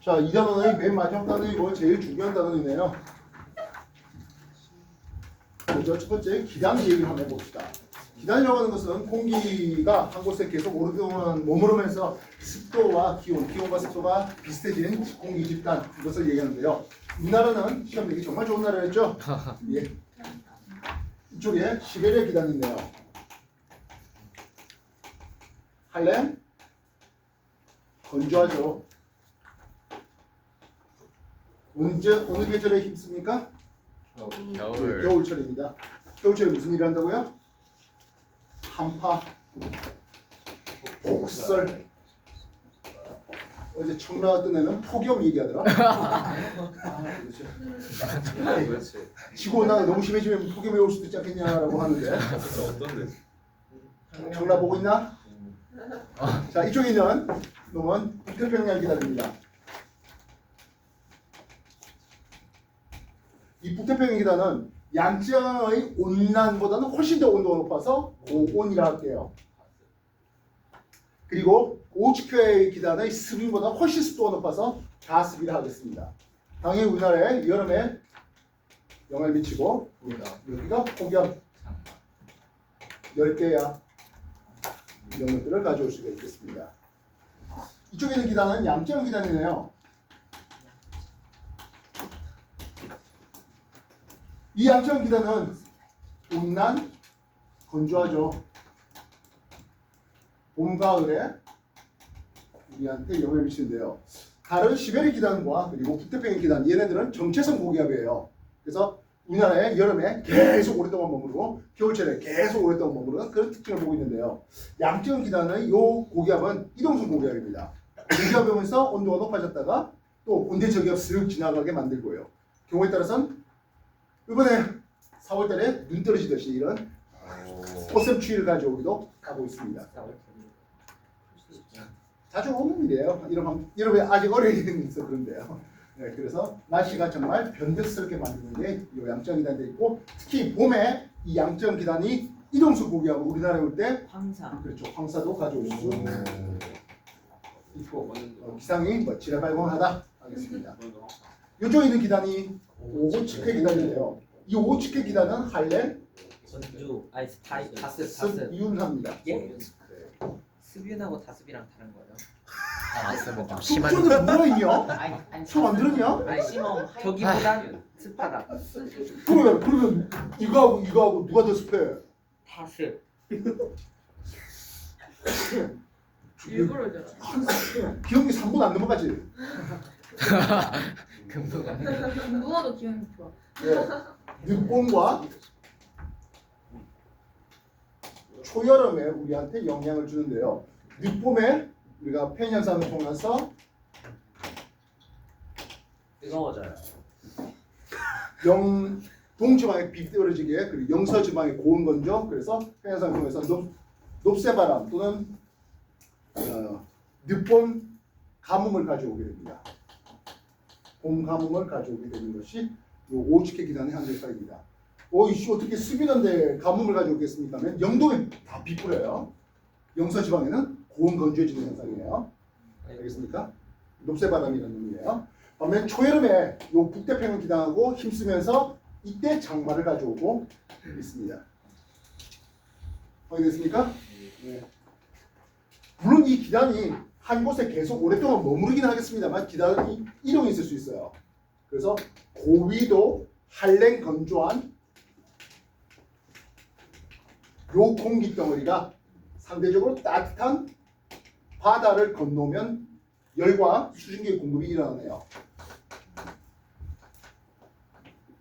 자, 이 단어는 맨 마지막 단어이고 제일 중요한 단어이네요. 먼저 첫 번째 기단 얘기를 한번 해봅시다. 기단이라고 하는 것은 공기가 한 곳에 계속 오랫동안 머무르면서 습도와 기온과 습도가 비슷해진 공기 집단 이것을 얘기하는데요. 우리나라는 시험 내기 정말 좋은 나라였죠? 예. 이쪽에 시베리아 기단이 있네요. 할렘 건조하죠. 어느 계절에 힘씁니까? 겨울철입니다. 겨울철에 무슨 일을 한다고요? 한파, 폭설. 어제 청라 어떤 애는 폭염 얘기하더라. 그렇죠. 지구온난화 너무 심해지면 폭염이 올 수도 있지 않겠냐라고 하는데. 어떤데? 청라 보고 있나? 자, 이쪽에 있는 놈은 북태평양 기단입니다. 이 북태평양 기단은 양지양의 온난보다는 훨씬 더 온도가 높아서 고온이라 할게요. 그리고 오츠케의 기단의 습인보다 훨씬 습도가 높아서 가습이라 하겠습니다. 당연히 우리나라에 여름에 영향을 미치고 여기가 폭염 10개야 이런 것들을 가져올 수가 있겠습니다. 이쪽에 있는 기단은 양지양 기단이네요. 이 양지양 기단은 온난 건조하죠. 봄, 가을에 우리한테 영향을 미치는데요. 다른 시베리아 기단과 그리고 북태평양 기단 얘네들은 정체성 고기압이에요. 그래서 우리나라에 여름에 계속 오랫동안 머무르고 겨울철에 계속 오랫동안 머무르는 그런 특징을 보고 있는데요. 양지양 기단의 이 고기압은 이동성 고기압입니다. 고기압이 오면서 온도가 높아졌다가 또 온대 저기압 쓱 지나가게 만들고요. 경우에 따라서는 이번에 4월달에 눈 떨어지듯이 이런 꽃샘 추위를 가져오기도 하고 있습니다. 자주 오는 일이에요. 이러면 아직 어린이들이 있어 그런데요. 네, 그래서 날씨가 정말 변덕스럽게 만드는 게 이 양지양 기단이 있고 특히 봄에 이 양지양 기단이 이동수 고기하고 우리나라에 올 때 황사. 그렇죠. 황사도 가져올 수 있고 기상이 뭐 지랄발광하다 하겠습니다. 이쪽에 있는 기단이 오츠케 기단인데요. 이 오츠케 기단은 할렘 전주 아니 다습 습윤합니다. 예? 습윤하고 다습이랑 다른 거예요? 맞습니다. 숙주는 뭐가 있냐? 아니 처음 안 들었냐? 아니 저기보단 습하다. 그러면 이거하고 누가 더 습해? 다습. 일부러 저러. 기억이 3분 안 넘어가지? 누워도 기분이 좋아. 네. 늦봄과 초여름에 우리한테 영향을 주는데요. 늦봄에 우리가 팬 현상을 통해서 뜨거워져요. 동지방에 비 떨어지게 그리고 영서지방에 고온 건조 그래서 팬 현상을 통해서 높새바람 또는 늦봄 가뭄을 가져오게 됩니다. 봄 가뭄을 가져오게 되는 것이 이 오츠케 기단의 한 역할입니다. 이씨 어떻게 습이던데 가뭄을 가져오겠습니까? 하면 영동에 다 비 뿌려요. 영서지방에는 고온 건조해지는 현상이에요. 알겠습니까? 높새바람이라는 의미예요. 반면 초여름에 이 북태평양 기단하고 힘쓰면서 이때 장마를 가져오고 있습니다. 확인됐습니까? 네. 물론 이 기단이 한 곳에 계속 오랫동안 머무르긴 하겠습니다만 기단이 이동이 있을 수 있어요. 그래서 고위도 한랭 건조한 요 공기 덩어리가 상대적으로 따뜻한 바다를 건너면 열과 수증기의 공급이 일어나네요.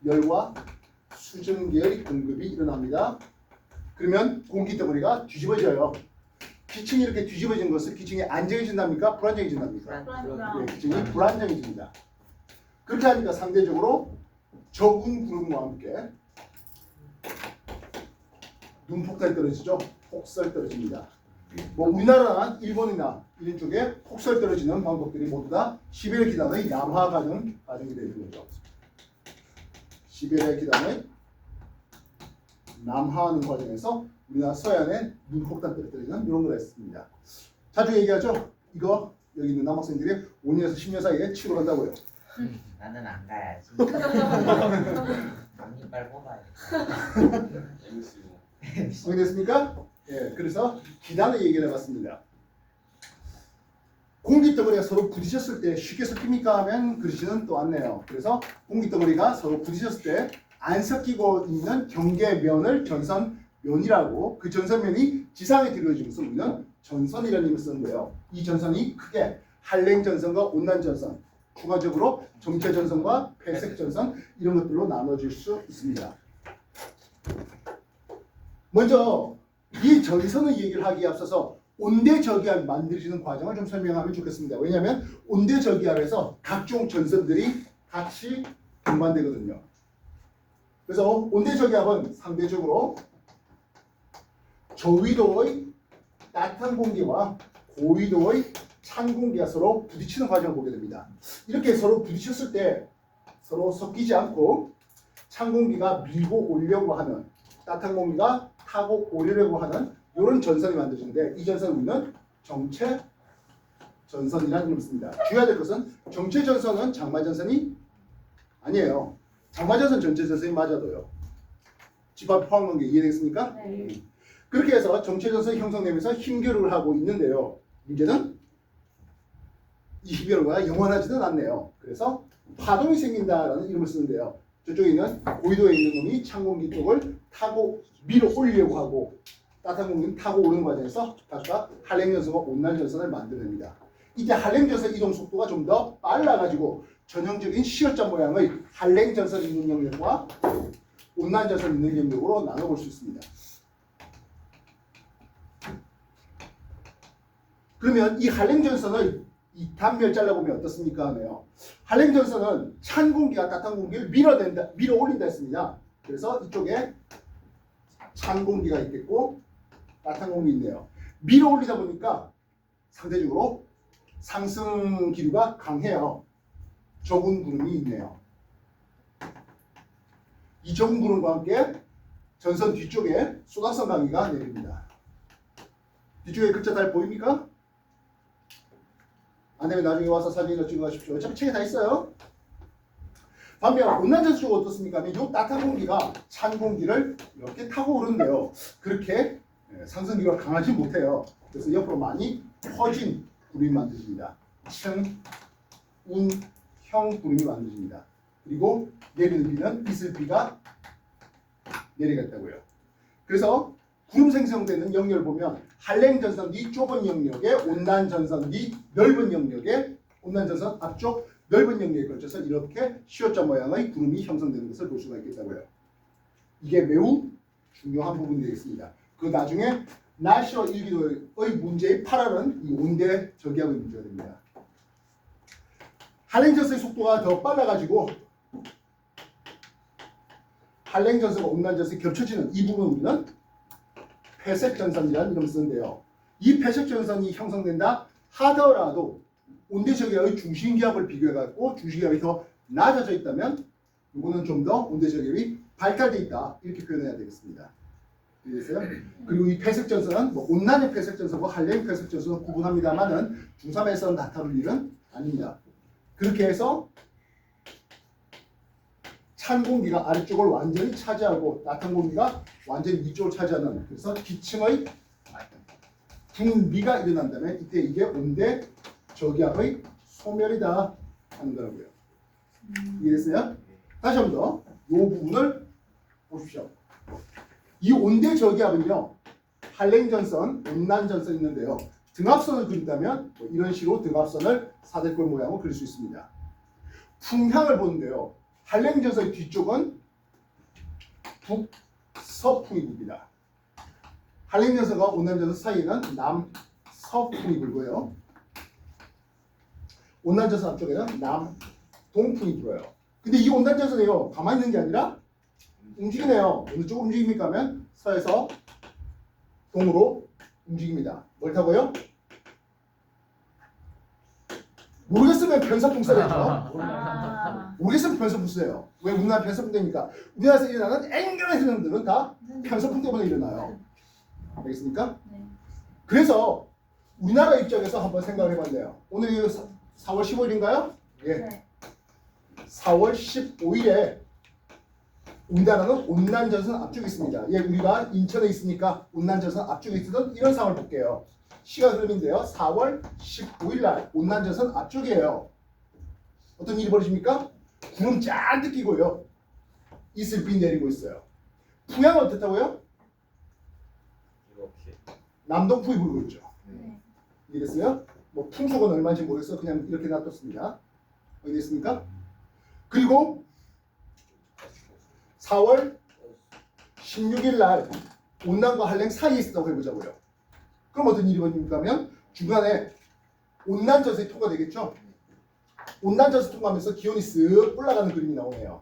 열과 수증기의 공급이 일어납니다. 그러면 공기 덩어리가 뒤집어져요. 기층이 이렇게 뒤집어진 것은 기층이 안정해진답니까? 불안정해진답니까? 네, 기층이 불안정해집니다. 그렇게 하니까 상대적으로 적은 구름과 함께 눈폭탄이 떨어지죠. 폭설 떨어집니다. 뭐 우리나라나 일본이나 이런 쪽에 폭설 떨어지는 방법들이 모두 다 시베리아 기단의 남하 과정이 되는 거죠. 시베리아 기단의 남하하는 과정에서 우리나라 서해안에 눈폭탄 떨어뜨리는 이런 걸 했습니다. 자주 얘기하죠. 이거 여기 있는 남학생들이 5년에서 10년 사이에 치러 간다고요. 나는 안 가야지. 앞니빨 뽑아야 정리됐습니까? 예, 그래서 기단의 얘기를 해봤습니다. 공기덩어리가 서로 부딪혔을 때 쉽게 섞입니까 하면 그러지는 또 않네요. 그래서 공기덩어리가 서로 부딪혔을 때 안 섞이고 있는 경계면을 전선면이라고, 그 전선면이 지상에 들어지면서 우리는 전선이라는 이름을 쓰는데요. 이 전선이 크게 한랭전선과 온난전선, 추가적으로 정체전선과 폐색전선 이런 것들로 나눠질 수 있습니다. 먼저 이 전선의 얘기를 하기에 앞서서 온대저기압이 만들어지는 과정을 좀 설명하면 좋겠습니다. 왜냐하면 온대저기압에서 각종 전선들이 같이 동반되거든요. 그래서 온대저기압은 상대적으로 저위도의 따뜻한 공기와 고위도의 찬 공기가 서로 부딪히는 과정을 보게 됩니다. 이렇게 서로 부딪혔을 때 서로 섞이지 않고 찬 공기가 밀고 오려고 하는, 따뜻한 공기가 타고 오려고 하는 이런 전선이 만들어지는데, 이 전선을 우리는 정체 전선이라는 이름을 씁니다. 주의해야 될 것은 정체 전선은 장마 전선이 아니에요. 장마 전선 전체 전선이 맞아도요. 집합 포함한 게 이해되겠습니까? 네. 그렇게 해서 정체 전선이 형성되면서 힘겨루를 하고 있는데요. 문제는 이 힘겨루가 영원하지는 않네요. 그래서 파동이 생긴다라는 이름을 쓰는데요. 저쪽에 있는 고위도에 있는 놈이 찬 공기 쪽을 타고 밀어 올리려고 하고, 따뜻한 공기는 타고 오는 과정에서 각각 한랭전선과 온난전선을 만들어냅니다. 이때 한랭전선 이동 속도가 좀 더 빨라가지고 전형적인 시옷자 모양의 한랭전선 있는 영역과 온난전선 있는 영역으로 나눠볼 수 있습니다. 그러면 이 한랭전선의 이 단면을 잘라보면 어떻습니까 하네요. 한랭전선은 찬 공기와 따뜻한 공기를 밀어 올린다 했습니다. 그래서 이쪽에 찬 공기가 있겠고 따뜻한 공기 있네요. 밀어 올리다 보니까 상대적으로 상승 기류가 강해요. 적은 구름이 있네요. 이 적은 구름과 함께 전선 뒤쪽에 소각성 강의가 내립니다. 뒤쪽에 글자 잘 보입니까? 안 되면 나중에 와서 사진을 찍어 가십시오. 어차피 책에 다 있어요. 반면 온난전선 쪽은 어떻습니까? 이 따뜻한 공기가 찬 공기를 이렇게 타고 오르는데요. 그렇게 상승 기류가 강하지 못해요. 그래서 옆으로 많이 퍼진 구름이 만들어집니다. 층, 운, 형 구름이 만들어집니다. 그리고 내리는 비는 이슬비가 내리겠다고요. 그래서 구름 생성되는 영역을 보면 한랭전선 뒤 좁은 영역에 온난전선 뒤 넓은 영역에 온난전선 앞쪽 넓은 영역에 걸쳐서 이렇게 시옷자 모양의 구름이 형성되는 것을 볼 수가 있겠다고요. 이게 매우 중요한 부분이 되겠습니다. 그 나중에 날씨와 일기도의 문제의 8화는 이 온대 저기압의 문제가 됩니다. 한랭전선의 속도가 더 빨라가지고 한랭전선과 온난전선이 겹쳐지는 이 부분을 우리는 폐색전선이라는 이름을 쓰는데요. 이 폐색전선이 형성된다 하더라도 온대저기압의 중심기압을 비교해갖고 중심기압이 더 낮아져 있다면 이거는 좀 더 온대저기압이 발달돼 있다 이렇게 표현해야 되겠습니다. 이해되세요? 그리고 이 폐색전선은 뭐 온난의 폐색전선과 한랭 폐색전선은 구분합니다만은 중3에서는 나타날 일은 아닙니다. 그렇게 해서 찬 공기가 아래쪽을 완전히 차지하고 따뜻한 공기가 완전히 위쪽을 차지하는, 그래서 기층의 분비가 일어난다면 이때 이게 온대 저기압의 소멸이다 하는 거라고요. 이해됐어요? 다시 한 번 더 이 부분을 보십시오. 이 온대 저기압은요, 한랭전선, 온난전선이 있는데요. 등압선을 그린다면 뭐 이런 식으로 등압선을 사대골 모양으로 그릴 수 있습니다. 풍향을 보는데요. 한랭전선의 뒤쪽은 북서풍이 불니다. 한랭전선과 온난전선 사이에는 남서풍이 불고요. 온난전선 앞쪽에는 남동풍이 불어요. 근데 이 온난전선이요, 가만히 있는 게 아니라 움직이네요. 어느 쪽으로 움직입니까 하면 서에서 동으로 움직입니다. 뭘 타고요? 모르겠으면 편서풍 써야죠. 모르겠으면 편서풍 써요. 왜 우리나라 편서풍 됩니까? 우리나라에서 일어나는 앵간한 현상들은 다 편서풍 때문에 일어나요. 알겠습니까? 네. 그래서 우리나라 입장에서 한번 생각을 해봤네요. 오늘이 4월 15일인가요? 예. 네. 4월 15일에 우리나라는 온난전선 압축이 있습니다. 예, 우리가 인천에 있으니까 온난전선 압축이 있던 이런 상황을 볼게요. 시간 흐름인데요. 4월 15일 날 온난전선 압축이에요. 어떤 일이 벌어집니까? 구름 잔뜩 끼고요. 이슬비 내리고 있어요. 풍향은 어떻다고요? 이렇게. 남동풍이 불고 있죠. 네. 이해됐어요? 뭐 풍속은 얼마인지 모르겠어. 그냥 이렇게 놔뒀습니다. 알겠습니까? 그리고 4월 16일 날 온난과 한랭 사이에 있었다고 해보자고요. 그럼 어떤 일이 벌어집니까 하면 중간에 온난전선이 통과되겠죠? 온난전선 통과하면서 기온이 쓱 올라가는 그림이 나오네요.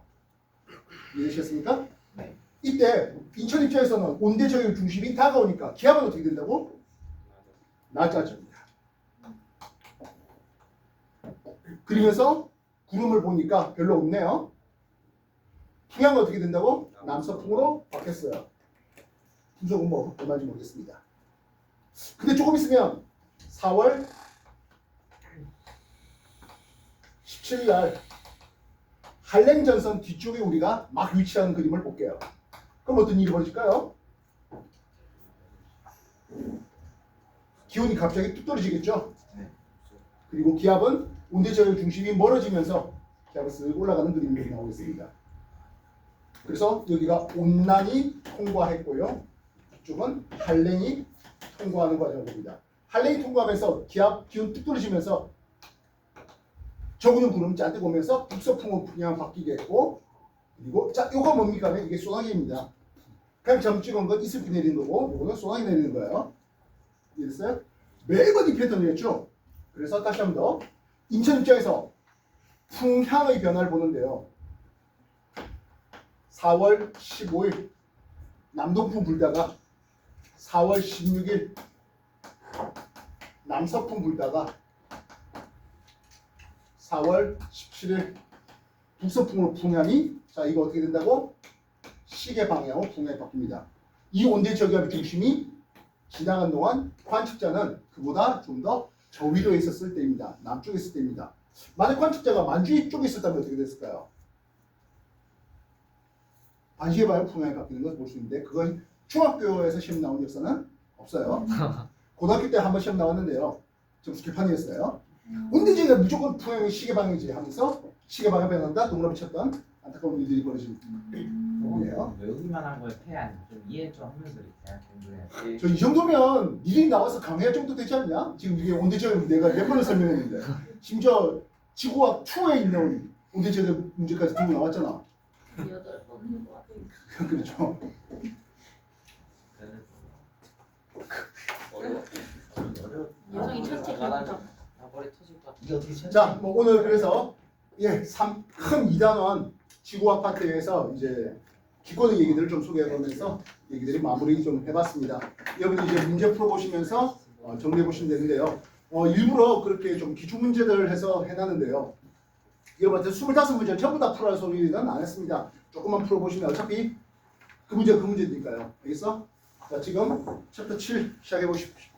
이해되셨습니까? 네. 이때 인천 입장에서는 온대저기 중심이 다가오니까 기압은 어떻게 된다고? 낮아집니다. 그러면서 구름을 보니까 별로 없네요. 풍향은 어떻게 된다고? 남서풍으로 바뀌었어요. 분석은 뭐 얼마인지 모르겠습니다. 근데 조금 있으면 4월 17일 날 한랭전선 뒤쪽에 우리가 막 위치하는 그림을 볼게요. 그럼 어떤 일이 벌어질까요? 기온이 갑자기 뚝 떨어지겠죠? 네. 그리고 기압은 온대저열 중심이 멀어지면서 기압이 쓱 올라가는 그림이 나오겠습니다. 그래서 여기가 온난이 통과했고요. 이쪽은 한랭이 통과하는 과정을 봅니다. 한랭이 통과하면서 기온 뚝 떨어지면서 저구는 구름 잔뜩 오면서 북서풍은 그냥 바뀌겠고, 그리고 자 이거 뭡니까 하면 이게 소나기입니다. 그냥 점 찍은 건 이슬비 내리는 거고 이거는 소나기 내리는 거예요. 이해됐어요? 매번 이 패턴이었죠. 그래서 다시 한 번 더 인천 입장에서 풍향의 변화를 보는데요. 4월 15일 남동풍 불다가 4월 16일 남서풍 불다가 4월 17일 북서풍으로 풍향이 자 이거 어떻게 된다고? 시계 방향으로 풍향이 바뀝니다. 이 온대 저기압의 중심이 지나간 동안 관측자는 그보다 좀 더 저위로에 있었을 때입니다. 남쪽에 있을 때입니다. 만약 관측자가 만주 쪽에 있었다면 어떻게 됐을까요? 반시계방향 풍향이 바뀌는 것을 볼 수 있는데 그건 중학교에서 시험 나온 역사는 없어요. 고등학교 때 한 번 시험 나왔는데요. 점수 개판이었어요. 온대지가 무조건 풍향이 시계방향이지 하면서 시계방향 변한다 동그라미 쳤던 안타까운 일들이 벌어진 부분이에요. 외우기만 한 거에 패한 좀 이해 좀 하면서 이렇게 공부해. 저 이 정도면 일이 나와서 강의할 정도 되지 않냐? 지금 이게 온대지역 내가 몇 번을 설명했는데 심지어 지구학 2에 있는 온대지역 문제까지 들고 나왔잖아. 8번 한거 같아요. 그렇죠. 예정이 첫째 기억자. 머리 터질 것 같아. 이게 어떻게 쳤지? 자, 뭐 오늘 그래서 큰 2단원 지구학 파트에서 이제 기본의 얘기들을 좀 소개해보면서 얘기들이 마무리 좀 해봤습니다. 여러분 이제 문제 풀어보시면서 정리해 보시면 되는데요. 일부러 그렇게 좀 기출 문제들을 해서 해놨는데요. 여러분한테 25문제 전부 다 풀어할 소리는 안 했습니다. 조금만 풀어보시면 어차피 그 문제니까요. 알겠어? 자, 지금 챕터 7 시작해 보십시오.